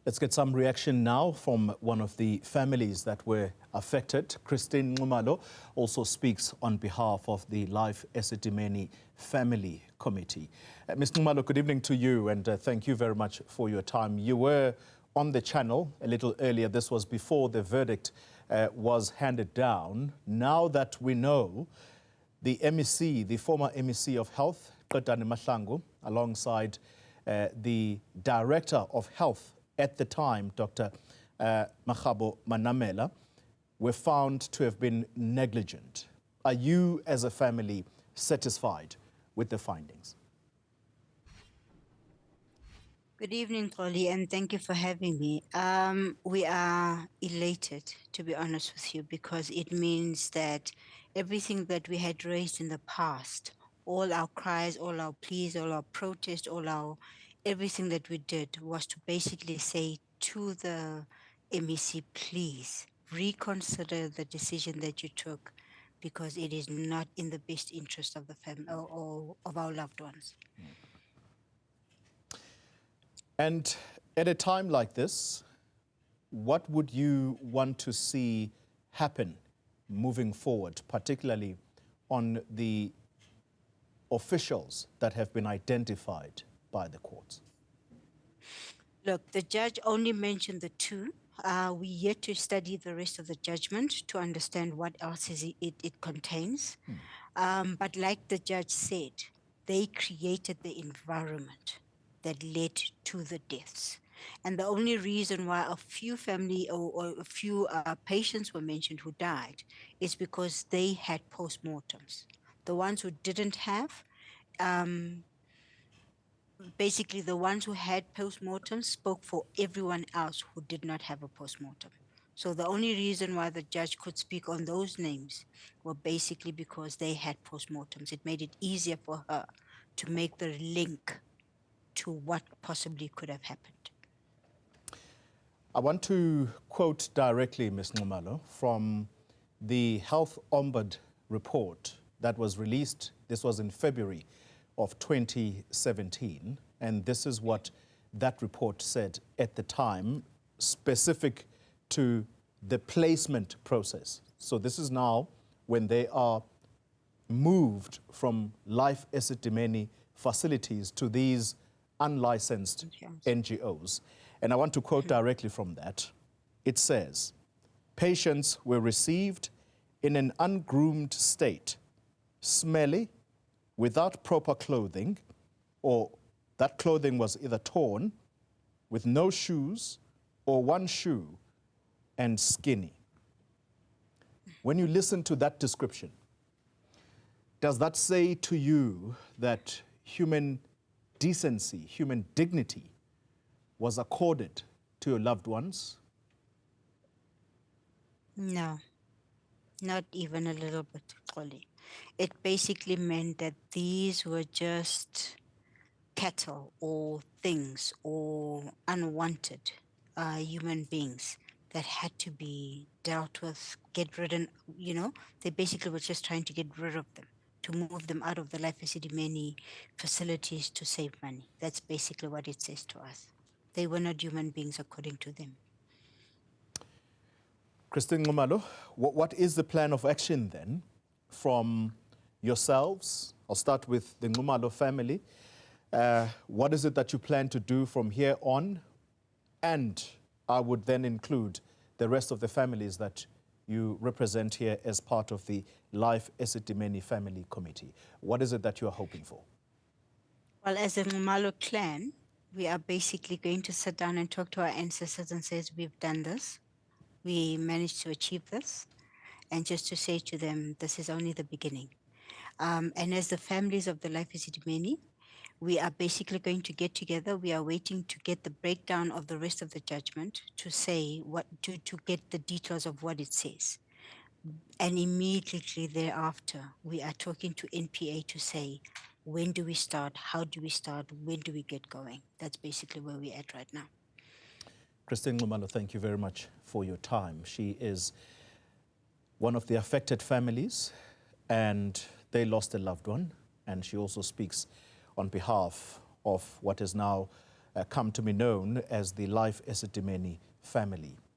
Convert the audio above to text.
Let's get some reaction now from one of the families that were affected. Christine Nxumalo also speaks on behalf of the Life Esidimeni Family Committee. Ms. Nxumalo, good evening to you, and thank you very much for your time. You were on the channel a little earlier. This was before the verdict was handed down. Now that we know the MEC, the former MEC of Health, Qedani Mahlangu, alongside the Director of Health at the time, Dr Makgabo Manamela, were found to have been negligent. Are you, as a family, satisfied with the findings? Good evening, Xoli, and thank you for having me. We are elated, to be honest with you, because it means that everything that we had raised in the past, all our cries, all our pleas, all our protests, everything that we did was to basically say to the MEC, please reconsider the decision that you took, because it is not in the best interest of the family or of our loved ones. And at a time like this, what would you want to see happen moving forward, particularly on the officials that have been identified by the courts? Look, the judge only mentioned the two. We yet to study the rest of the judgment to understand what else it contains. But like the judge said, they created the environment that led to the deaths. And the only reason why a few family or a few patients were mentioned who died is because they had postmortems. The ones who didn't have, basically the ones who had postmortems spoke for everyone else who did not have a postmortem. So the only reason why the judge could speak on those names were basically because they had postmortems. It made it easier for her to make the link to what possibly could have happened. I want to quote directly, Ms. Nxumalo, from the Health Ombudsman report that was released. This was in February of 2017, and this is what that report said at the time, specific to the placement process. So this is now when they are moved from Life Esidimeni facilities to these unlicensed NGOs. And I want to quote directly from that. It says, patients were received in an ungroomed state, smelly, without proper clothing, or that clothing was either torn, with no shoes, or one shoe, and skinny. When you listen to that description, does that say to you that human decency, human dignity was accorded to your loved ones? No, not even a little bit, Xoli. It basically meant that these were just cattle or things or unwanted human beings that had to be dealt with, get rid of, they basically were just trying to get rid of them, to move them out of the Life Esidimeni facilities to save money. That's basically what it says to us. They were not human beings according to them. Christine Nxumalo, what is the plan of action then from yourselves? I'll start with the Nxumalo family. What is it that you plan to do from here on? And I would then include the rest of the families that you represent here as part of the Life Esidimeni Family Committee. What is it that you're hoping for? Well, as a Nxumalo clan, we are basically going to sit down and talk to our ancestors and say, we've done this. We managed to achieve this. And just to say to them, this is only the beginning. And as the families of the Life Esidimeni, we are basically going to get together. We are waiting to get the breakdown of the rest of the judgment to say what, to get the details of what it says. And immediately thereafter, we are talking to NPA to say, when do we start? How do we start? When do we get going? That's basically where we're at right now. Christine Nxumalo, thank you very much for your time. She is one of the affected families, and they lost a loved one, and she also speaks on behalf of what is now come to be known as the Life Esidimeni family.